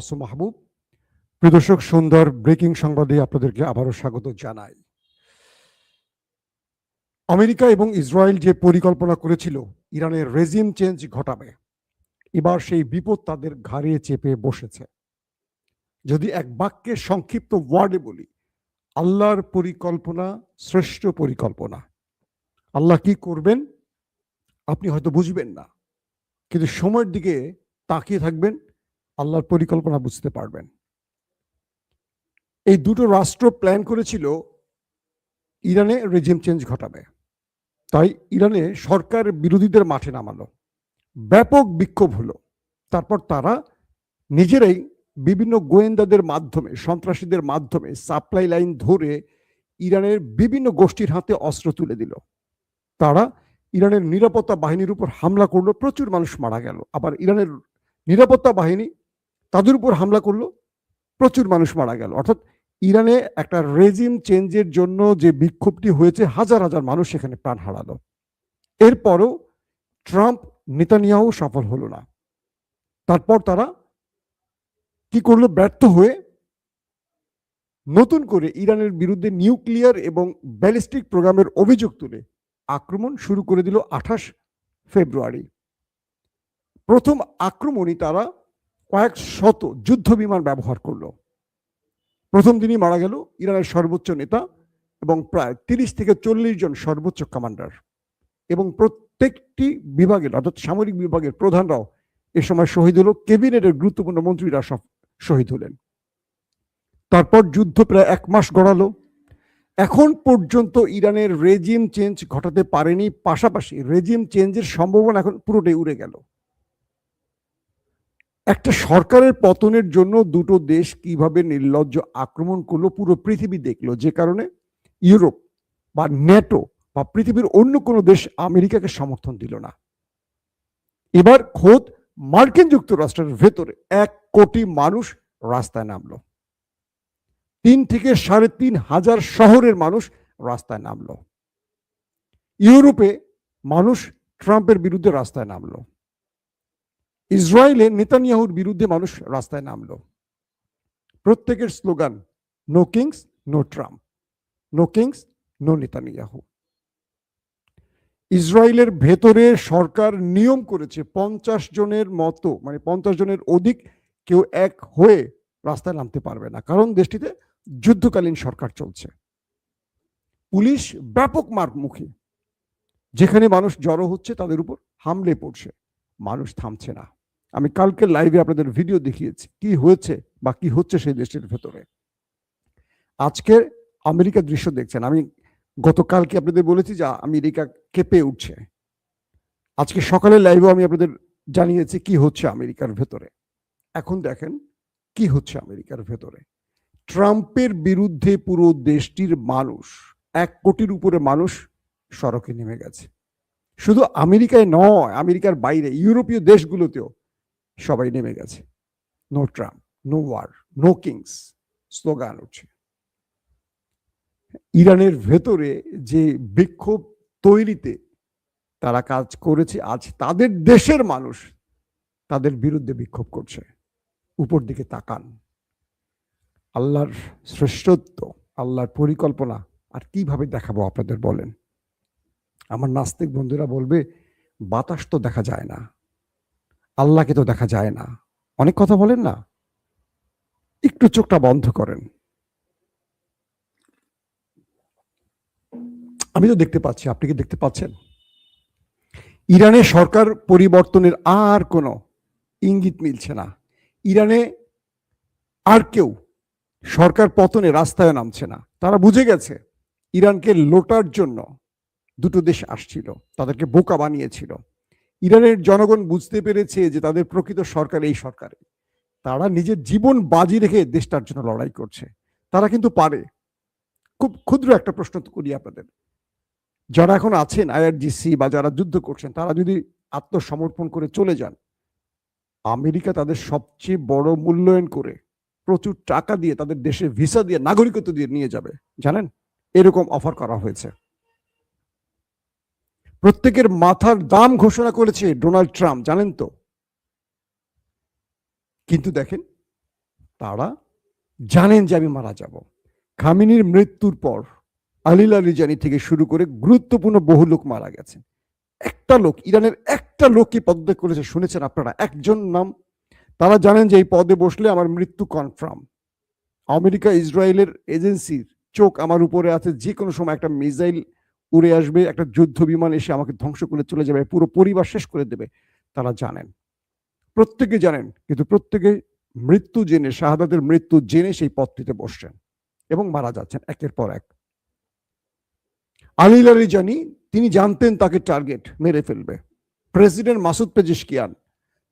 মাসুম মাহবুব। প্রিয় দর্শক, সুন্দর ব্রেকিং সংবাদে আপনাদেরকে আবারও স্বাগত জানাই। আমেরিকা এবং ইসরায়েল যে পরিকল্পনা করেছিল ইরানের রেজিম চেঞ্জ ঘটাবে, এবার সেই বিপদ তাদের ঘাড়ে চেপে বসেছে। যদি এক বাক্যে সংক্ষিপ্ত ওয়ার্ডে বলি, আল্লাহর পরিকল্পনা শ্রেষ্ঠ পরিকল্পনা। আল্লাহ কি করবেন আপনি হয়তো বুঝবেন না, কিন্তু সময়ের দিকে তাকিয়ে থাকবেন, আল্লাহর পরিকল্পনা বুঝতে পারবেন। এই দুটো রাষ্ট্র প্ল্যান করেছিল ইরানে রেজিম চেঞ্জ ঘটাবে, তাই ইরানে সরকার বিরোধীদের মাঠে নামালো, ব্যাপক বিক্ষোভ হলো। তারপর তারা নিজেরাই বিভিন্ন গোয়েন্দাদের মাধ্যমে, সন্ত্রাসীদের মাধ্যমে সাপ্লাই লাইন ধরে ইরানের বিভিন্ন গোষ্ঠীর হাতে অস্ত্র তুলে দিল। তারা ইরানের নিরাপত্তা বাহিনীর উপর হামলা করলো, প্রচুর মানুষ মারা গেল। আবার ইরানের নিরাপত্তা বাহিনী তাদের উপর হামলা করলো, প্রচুর মানুষ মারা গেল। অর্থাৎ ইরানে একটা রেজিম চেঞ্জের জন্য যে বিক্ষোভটি হয়েছে, হাজার হাজার মানুষ সেখানে প্রাণ হারালো। এরপরও ট্রাম্প নেতানিয়াহু সফল হলো না। তারপর তারা কি করলো, ব্যর্থ হয়ে নতুন করে ইরানের বিরুদ্ধে নিউক্লিয়ার এবং ব্যালিস্টিক প্রোগ্রামের অভিযোগ তুলে আক্রমণ শুরু করে দিল 28 ফেব্রুয়ারি। প্রথম আক্রমণই তারা কয়েক শত যুদ্ধ বিমান ব্যবহার করলো। প্রথম দিনই মারা গেল ইরানের সর্বোচ্চ নেতা এবং প্রায় 30 থেকে 40 জন সর্বোচ্চ কমান্ডার, এবং প্রত্যেকটি বিভাগের অর্থাৎ সামরিক বিভাগের প্রধানরাও এ সময় শহীদ হলো। ক্যাবিনেটের গুরুত্বপূর্ণ মন্ত্রীরা সব শহীদ হলেন। তারপর যুদ্ধ প্রায় 1 মাস গড়ালো। এখন পর্যন্ত ইরানের রেজিম চেঞ্জ ঘটাতে পারেনি, পাশাপাশি রেজিম চেঞ্জের সম্ভাবনা এখন পুরোটাই উড়ে গেল। একটা সরকারের পতনের জন্য দুটো দেশ কিভাবে নির্লজ্জ আক্রমণ করলো পুরো পৃথিবী দেখলো, যে কারণে ইউরোপ বা ন্যাটো বা পৃথিবীর অন্য কোনো দেশ আমেরিকাকে সমর্থন দিল না। এবার খোদ মার্কিন যুক্তরাষ্ট্রের ভেতরে 1 কোটি মানুষ রাস্তায় নামলো। 3 থেকে 3.5 হাজার শহরের মানুষ রাস্তায় নামলো। ইউরোপে মানুষ ট্রাম্পের বিরুদ্ধে রাস্তায় নামলো। ইসরায়েলে নেতানিয়াহুর বিরুদ্ধে মানুষ রাস্তায় নামলো। প্রত্যেকের slogan, no kings no Trump, no kings no Netanyahu. ইসরায়েলের ভেতরে সরকার নিয়ম করেছে 50 জনের মতো, মানে 50 জনের অধিক কেউ এক হয়ে রাস্তায় নামতে পারবে না, কারণ দেশটিতে যুদ্ধকালীন সরকার চলছে। পুলিশ ব্যাপক মারমুখী, যেখানে মানুষ জড়ো হচ্ছে তাদের উপর হামলে পড়ছে, মানুষ থামছে না। আমি কালকে লাইভে আপনাদের ভিডিও দেখিয়েছি কি হয়েছে বা কি হচ্ছে সেই দেশের ভেতরে। আজকে আমেরিকার দৃশ্য দেখছেন। আমি গতকালকে আপনাদের বলেছি যে আমেরিকা কেঁপে উঠছে। আজকে সকালে লাইভে আমি আপনাদের জানিয়েছি কি হচ্ছে আমেরিকার ভেতরে। এখন দেখেন কি হচ্ছে আমেরিকার ভেতরে। ট্রাম্পের বিরুদ্ধে পুরো দেশটির মানুষ, 1 কোটির উপরে মানুষ সড়কে নেমে গেছে। শুধু আমেরিকায় নয়, আমেরিকার বাইরে ইউরোপীয় দেশগুলোতেও সবাই নেমে গেছে। No Trump, no war, no kings slogan উঠছে। ইরানের ভেতরে যে বিক্ষোভ তৈরিতে তারা কাজ করেছে, আজ তাদের দেশের মানুষ তাদের বিরুদ্ধে বিক্ষোভ করছে। উপর দিকে তাকান, আল্লাহর শ্রেষ্ঠত্ব, আল্লাহর পরিকল্পনা আর কিভাবে দেখাবো আপনাদের বলেন? আমার নাস্তিক বন্ধুরা বলবে, বাতাস তো দেখা যায় না, আল্লাহকে তো দেখা যায় না, অনেক কথা বলেন না। একটু চোখটা বন্ধ করেন। আমি তো দেখতে পাচ্ছি, আপনি কি দেখতে পাচ্ছেন? ইরানে সরকার পরিবর্তনের আর কোনো ইঙ্গিত মিলছে না। ইরানে আর কেউ সরকার পতনে রাস্তায় নামছে না। তারা বুঝে গেছে ইরানকে লোটার জন্য দুটো দেশ আসছিল, তাদেরকে বোকা বানিয়েছিল। ইরানের জনগণ বুঝতে পেরেছে যে তাদের প্রকৃত সরকার এই সরকারে। তারা নিজের জীবন বাজি রেখে দেশটার জন্য লড়াই করছে। তারা কিন্তু পারে। খুব ক্ষুদ্র একটা প্রশ্ন করি আপনাদের, যারা এখন আছেন আইআরজিসি বা যারা যুদ্ধ করছেন, তারা যদি আত্মসমর্পণ করে চলে যান, আমেরিকা তাদের সবচেয়ে বড় মূল্যায়ন করে প্রচুর টাকা দিয়ে তাদের দেশে ভিসা দিয়ে নাগরিকত্ব দিয়ে নিয়ে যাবে। জানেন, এরকম অফার করা হয়েছে। প্রত্যেকের মাথার দাম ঘোষণা করেছে ডোনাল্ড ট্রাম্প, জানেন তো। কিন্তু দেখেন তারা জানেন যে আমি মারা যাব। খামেনির মৃত্যুর পর আলী লারিজানি থেকে শুরু করে গুরুত্বপূর্ণ বহু লোক মারা গেছে। একটা লোক, ইরানের একটা লোকই পদত্যাগ করেছে, শুনেছেন আপনারা? একজন নাম। তারা জানেন যে এই পদে বসলে আমার মৃত্যু কনফার্ম। আমেরিকা ইসরায়েলের এজেন্সির চোখ আমার উপরে আছে, যে কোনো সময় একটা মিসাইল উড়ে আসবে, একটা যুদ্ধ বিমান এসে আমাকে ধ্বংস করে চলে যাবে, পুরো পরিবার শেষ করে দেবে। তারা জানেন, প্রত্যেকে জানেন, কিন্তু প্রত্যেকে মৃত্যু জেনে, শাহাদাতের মৃত্যু জেনে সেই পদটিতে বসছেন এবং মারা যাচ্ছেন একের পর এক। আলী লারিজানি, তিনি জানতেন তাকে টার্গেট মেরে ফেলবে। প্রেসিডেন্ট মাসুদ পেজিশকিয়ান,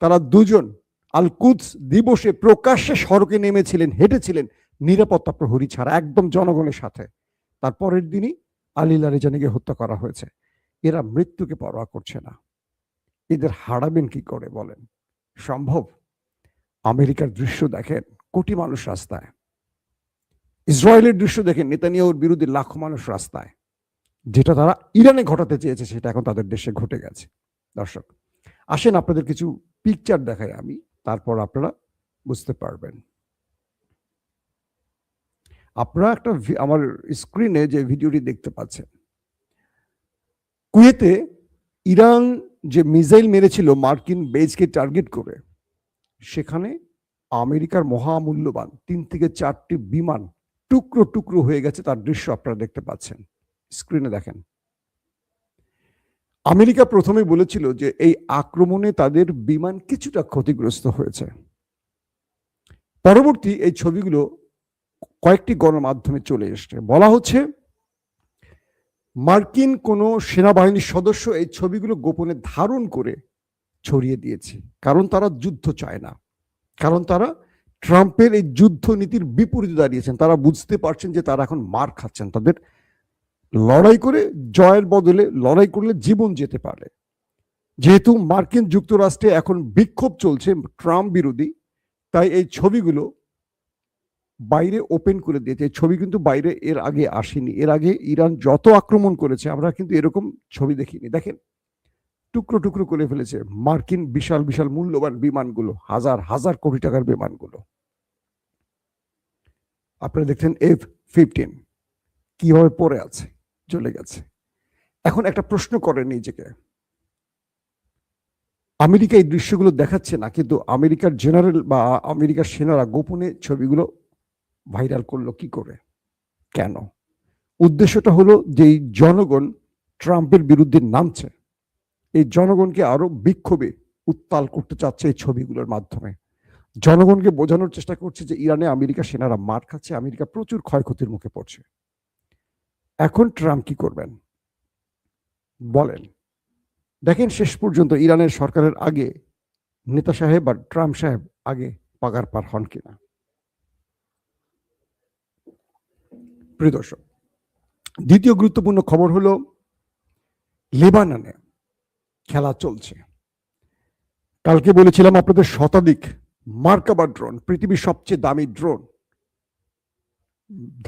তারা দুজন আল কুদস দিবসে প্রকাশ্যে সড়কে নেমেছিলেন, হেঁটেছিলেন নিরাপত্তা প্রহরী ছাড়া, একদম জনগণের সাথে। তারপরের দিনই আলী লারিজানিকে হত্যা করা হয়েছে। এরা মৃত্যুকে পরোয়া করছে না। এদের হারাবেন কি করে বলেন? সম্ভব? আমেরিকার দৃশ্য দেখেন, কোটি মানুষ রাস্তায়। ইসরায়েলের দৃশ্য দেখেন, নেতানিয়াহুর বিরুদ্ধে লাখো মানুষ রাস্তায়। যেটা তারা ইরানে ঘটাতে চেয়েছে সেটা এখন তাদের দেশে ঘটে গেছে। দর্শক, আসেন আপনাদের কিছু পিকচার দেখাই আমি, তারপর আপনারা বুঝতে পারবেন। আপনারা একটা আমার স্ক্রিনে যে ভিডিওটি দেখতে পাচ্ছেন, কুয়েতে ইরান যে মিসাইল মেরেছিল মার্কিন বেজকে টার্গেট করে, সেখানে আমেরিকার মহামূল্যবান 3 থেকে 4টি বিমান টুকরো টুকরো হয়ে গেছে, তার দৃশ্য আপনারা দেখতে পাচ্ছেন স্ক্রিনে। দেখেন, আমেরিকা প্রথমে বলেছিল যে এই আক্রমণে তাদের বিমান কিছুটা ক্ষতিগ্রস্ত হয়েছে। পরবর্তী এই ছবিগুলো কয়েকটি গণমাধ্যমে চলে এসছে, বলা হচ্ছে মার্কিন কোন সেনাবাহিনীর সদস্য এই ছবিগুলো গোপনে ধারণ করে ছড়িয়ে দিয়েছে, কারণ তারা যুদ্ধ চায় না, কারণ তারা ট্রাম্পের এই যুদ্ধ নীতির বিপরীতে দাঁড়িয়েছেন। তারা বুঝতে পারছেন যে তারা এখন মার খাচ্ছেন, তাদের লড়াই করে জয়ের বদলে লড়াই করলে জীবন যেতে পারে। যেহেতু মার্কিন যুক্তরাষ্ট্রে এখন বিক্ষোভ চলছে ট্রাম্প বিরোধী, তাই এই ছবিগুলো বাইরে ওপেন করে দিয়েছে। এই ছবি কিন্তু বাইরে এর আগে আসেনি। এর আগে ইরান যত আক্রমণ করেছে আমরা কিন্তু এরকম ছবি দেখিনি। দেখেন, টুকরো টুকরো করে ফেলেছে মার্কিন বিশাল বিশাল মূল্যবান বিমানগুলো, হাজার হাজার কোটি টাকার বিমানগুলো। আপনারা দেখছেন F-15 কিভাবে পড়ে আছে, চলে গেছে। এখন একটা প্রশ্ন করেন নিজেকে, আমেরিকা এই দৃশ্যগুলো দেখাচ্ছে না, কিন্তু আমেরিকার জেনারেল বা আমেরিকার সেনারা গোপনে ছবিগুলো ভাইরাল করলো কি করে, কেন? উদ্দেশ্যটা হলো যে জনগণ ট্রাম্পের বিরুদ্ধে নামছে, এই জনগণকে আরো বিক্ষোভে উত্তাল করতে চাচ্ছে এই ছবিগুলোর মাধ্যমে। জনগণকে বোঝানোর চেষ্টা করছে যে ইরানে আমেরিকা সেনারা মার খাচ্ছে, আমেরিকা প্রচুর ক্ষয়ক্ষতির মুখে পড়ছে। এখন ট্রাম্প কি করবেন বলেন? দেখেন, শেষ পর্যন্ত ইরানের সরকারের আগে নেতা সাহেব বা ট্রাম্প সাহেব আগে পাগার পার হন কিনা। প্রিয় দর্শক, দ্বিতীয় গুরুত্বপূর্ণ খবর হলো লেবাননে খেলা চলছে। কালকে বলেছিলাম আপনাদের শতাধিক মার্কাবা ড্রোন, পৃথিবীর সবচেয়ে দামি ড্রোন,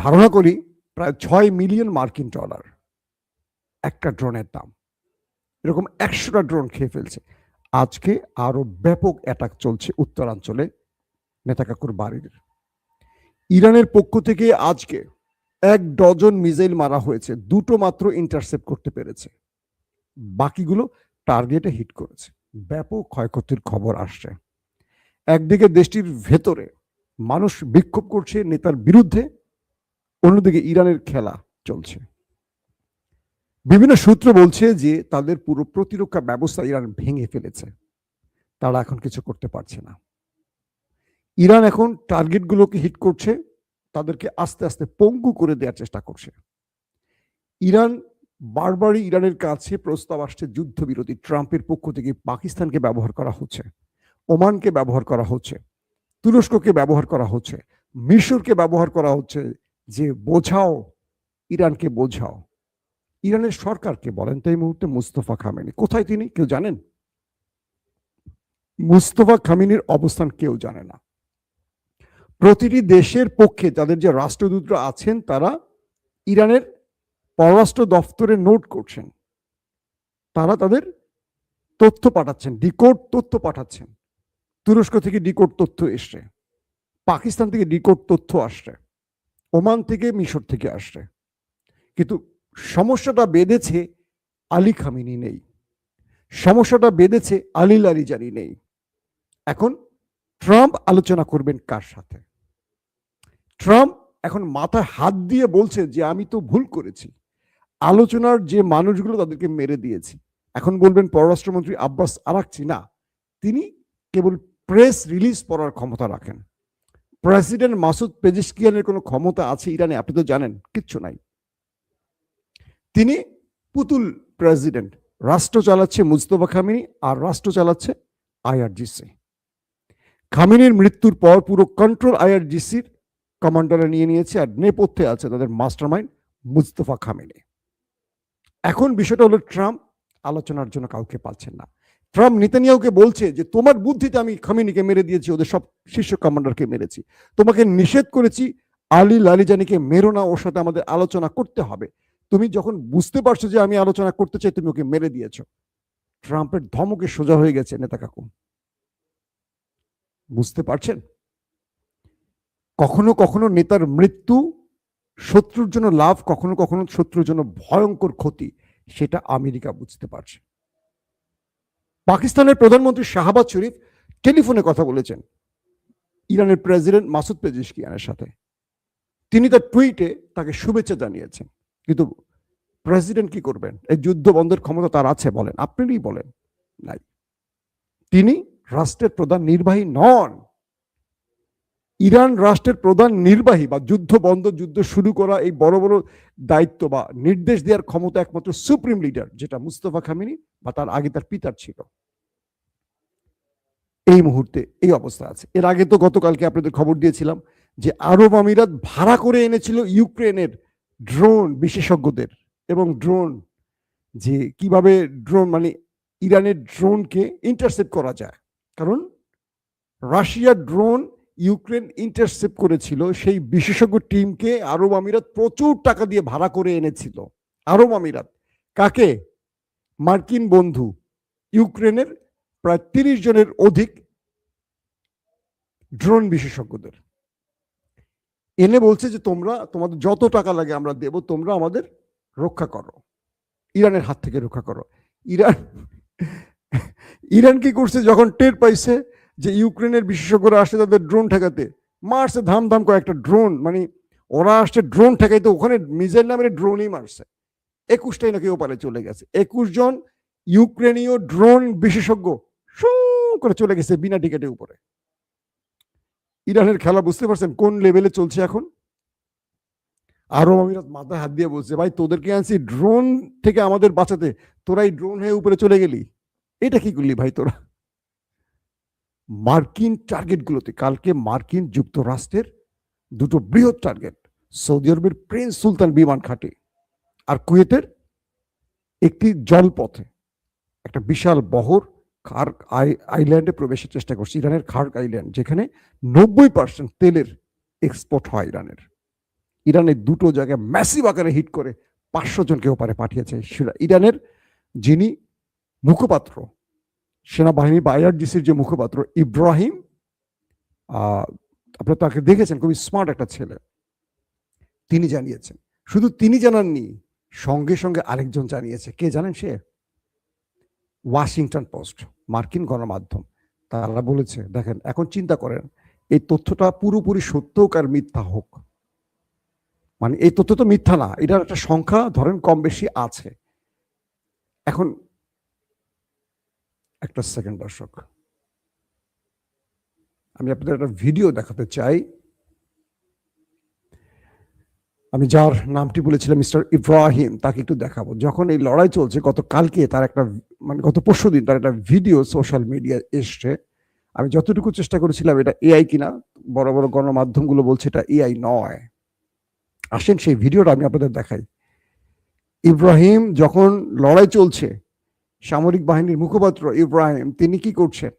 ধারণা করি প্রায় 6 মিলিয়ন মার্কিন ডলার একটা ড্রোনের দাম। এরকম 100টা ড্রোন খেয়ে ফেলছে। আজকে আরো ব্যাপক অ্যাটাক চলছে উত্তরাঞ্চলে নেতা কাকুর বাড়ির। ইরানের পক্ষ থেকে আজকে 1 ডজন মিসাইল মারা হয়েছে, 2টো মাত্র ইন্টারসেপ্ট করতে পেরেছে, বাকিগুলো টার্গেটে হিট করেছে। ব্যাপক ক্ষয়ক্ষতির খবর আসছে। একদিকে দেশটির ভেতরে মানুষ বিক্ষোভ করছে নেতার বিরুদ্ধে, অন্যদিকে ইরানের খেলা চলছে। বিভিন্ন সূত্র বলছে যে তাদের পুরো প্রতিরক্ষা ব্যবস্থা ইরান ভেঙে ফেলেছে, তারা এখন কিছু করতে পারছে না। ইরান এখন টার্গেটগুলোকে হিট করছে, তাদেরকে আস্তে আস্তে পঙ্গু করে দেওয়ার চেষ্টা করছে। ইরান বারবারই ইরানের কাছে প্রস্তাব আসছে যুদ্ধবিরতি। ট্রাম্পের পক্ষ থেকে পাকিস্তানকে ব্যবহার করা হচ্ছে, ওমানকে ব্যবহার করা হচ্ছে, তুরস্ককে ব্যবহার করা হচ্ছে, মিশরকে ব্যবহার করা হচ্ছে, যে বোঝাও, ইরানকে বোঝাও। ইরানের সরকারকে বলেন তো এই মুহূর্তে মুস্তফা খামেনি কোথায়, তিনি কেউ জানেন? মুস্তফা খামেনির অবস্থান কেউ জানে না। প্রতিটি দেশের পক্ষে যাদের যে রাষ্ট্রদূতরা আছেন তারা ইরানের পররাষ্ট্র দপ্তরে নোট করছেন, তারা তাদের তথ্য পাঠাচ্ছেন, ডিকোড তথ্য পাঠাচ্ছেন। তুরস্ক থেকে ডিকোড তথ্য এসছে, পাকিস্তান থেকে রেকর্ড তথ্য আসছে, ওমান থেকে, মিশর থেকে আসছে, কিন্তু সমস্যাটা বেঁধেছে আলী খামেনি নেই, সমস্যাটা বেঁধেছে আলী লারিজানি নেই। এখন ট্রাম্প আলোচনা করবেন কার সাথে? ট্রাম্প এখন মাথায় হাত দিয়ে বলছে যে আমি তো ভুল করেছি, আলোচনার যে মানুষগুলো তাদেরকে মেরে দিয়েছি। এখন বলবেন পররাষ্ট্রমন্ত্রী আব্বাস আরাকচি, না, তিনি কেবল প্রেস রিলিজ পড়ার ক্ষমতা রাখেন। প্রেসিডেন্ট মাসুদ পেজিশকিয়ানের কোনো ক্ষমতা আছে ইরানে? আপনি তো জানেন কিচ্ছু নাই। তিনি পুতুল প্রেসিডেন্ট, রাষ্ট্র চালাচ্ছে মুজতবা খামেনি আর রাষ্ট্র চালাচ্ছে আইআরজিসি। খামেনির মৃত্যুর পর পুরো কন্ট্রোল আইআরজিসির কমান্ডাররা নিয়ে নিয়েছে, আর নেপথ্যে আছে তাদের মাস্টারমাইন্ড মুজতফা খামেনি। এখন বিষয়টা হলো ট্রাম্প আলোচনার জন্য কাউকে পাচ্ছেন না। ট্রাম্প নেতানিয়াহুকে বলছে যে তোমার বুদ্ধিতে আমি খামেনিকে মেরে দিয়েছি, ওদের সব শীর্ষ কমান্ডারকে মেরেছি, তোমাকে নিষেধ করেছি আলী লারিজানিকে মেরো না, ওর সাথে আমাদের আলোচনা করতে হবে, তুমি যখন বুঝতে পারছো যে আমি আলোচনা করতে চাই তুমি ওকে মেরে দিয়েছো। ট্রাম্পের ধমকে সোজা হয়ে গেছে নেতা কাকু, বুঝতে পারছেন? কখনো কখনো নেতার মৃত্যু শত্রুর জন্য লাভ, কখনো কখনো শত্রুর জন্য ভয়ঙ্কর ক্ষতি, সেটা আমেরিকা বুঝতে পারছে। পাকিস্তানের প্রধানমন্ত্রী শাহবাজ শরীফ টেলিফোনে কথা বলেছেন ইরানের প্রেসিডেন্ট মাসুদ পেজিশকিয়ানের সাথে। তিনি তার টুইটে তাকে শুভেচ্ছা জানিয়েছেন, কিন্তু প্রেসিডেন্ট কি করবেন? এই যুদ্ধ বন্ধের ক্ষমতা তার আছে? বলেন, আপনিই বলেন। নাই, তিনি রাষ্ট্রের প্রধান নির্বাহী নন। ইরান রাষ্ট্রের প্রধান নির্বাহী বা যুদ্ধ বন্ধ, যুদ্ধ শুরু করা, এই বড় বড় দায়িত্ব বা নির্দেশ দেওয়ার ক্ষমতা একমাত্র সুপ্রিম লিডার, যেটা মুস্তফা খামেনি বা তার আগে তার পিতার ছিল। এই মুহূর্তে এই অবস্থা আছে। এর আগে তো গতকালকে আপনাদের খবর দিয়েছিলাম যে আরব আমিরাত ভাড়া করে এনেছিল ইউক্রেনের ড্রোন বিশেষজ্ঞদের, এবং ড্রোন যে কিভাবে ড্রোন মানে ইরানের ড্রোনকে ইন্টারসেপ্ট করা যায়, কারণ রাশিয়ার ড্রোন ইউক্রেন ইন্টারসেপ্ট করেছিল, সেই বিশেষজ্ঞ টিমকে আরব আমিরাত প্রচুর টাকা দিয়ে ভাড়া করে এনেছিল। আরব আমিরাত কাকে? মার্কিন বন্ধু ইউক্রেনের প্রায় 30 জনের অধিক ড্রোন বিশেষজ্ঞদের এনে বলছে যে তোমরা, তোমাদের যত টাকা লাগে আমরা দেব, তোমরা আমাদের রক্ষা করো, ইরানের হাত থেকে রক্ষা করো। ইরান কি করছে? যখন টের পাইছে যে ইউক্রেনের বিশেষজ্ঞরা আসছে তাদের ড্রোন ঠেকাতে, মারছে ধাম ধাম কয়েকটা ড্রোন, মানে ওরা আসছে ড্রোন ঠেকাইতে, ওখানে মিসাইল নামের ড্রোনই মারছে। 21টাই নাকি ওপারে চলে গেছে। 21 জন ইউক্রেনীয় ড্রোন বিশেষজ্ঞ শু করে চলে গেছে বিনা টিকেটে উপরে। ইরানের খেলা বুঝতে পারছেন কোন লেভেলে চলছে এখন? আরব আমিরাত মাথায় হাত দিয়ে বলছে, ভাই তোদেরকে আনছি ড্রোন থেকে আমাদের বাঁচাতে, তোরা এই ড্রোন হয়ে উপরে চলে গেলি, এটা কি করলি ভাই তোরা? মার্কিন টার্গেটগুলোতে কালকে মার্কিন যুক্তরাষ্ট্রের দুটো বৃহৎ টার্গেট, সৌদি আরবের প্রিন্স সুলতান বিমান ঘাঁটি আর কুয়েতের একটি জলপথে একটা বিশাল বহর খার্ক আইল্যান্ডে প্রবেশের চেষ্টা করছে, ইরানের খার্ক আইল্যান্ড, যেখানে 90% তেলের এক্সপোর্ট হয় ইরানের। ইরানের দুটো জায়গায় ম্যাসিভ আকারে হিট করে 500 জনকে ওপারে পাঠিয়েছে ইরানের যিনি মুখপাত্র, সেনাবাহিনী বা আইআরজিসির যে মুখপাত্র ইব্রাহিম, আপনারা তাকে দেখেছেন, খুবই স্মার্ট একটা ছেলে, তিনি জানিয়েছেন। শুধু তিনি জানাননি, সঙ্গে সঙ্গে আরেকজন জানিয়েছে। কে জানেন সে? ওয়াশিংটন পোস্ট, মার্কিন গণমাধ্যম। তারা বলেছে দেখেন, এখন চিন্তা করেন এই তথ্যটা পুরোপুরি সত্য হোক আর মিথ্যা হোক, মানে এই তথ্য তো মিথ্যা না, এটার একটা সংখ্যা ধরেন কম বেশি আছে। এখন একটা সেকেন্ড দর্শক, আমি আপনাদের একটা ভিডিও দেখাতে চাই। আমি যার নামটি বলেছিলাম মিস্টার ইব্রাহিম, তাকে একটু দেখাবো। যখন এই লড়াই চলছে, গতকালকে তার একটা, মানে গত পরশুদিন তার একটা ভিডিও সোশ্যাল মিডিয়া এসছে। আমি যতটুকু চেষ্টা করেছিলাম এটা এআই কিনা, বড় বড় গণমাধ্যমগুলো বলছে এটা এআই নয়। আসেন সেই ভিডিওটা আমি আপনাদের দেখাই। ইব্রাহিম যখন লড়াই চলছে, সামরিক বাহিনীর মুখপাত্র ইব্রাহিম তিনি কি করছেন?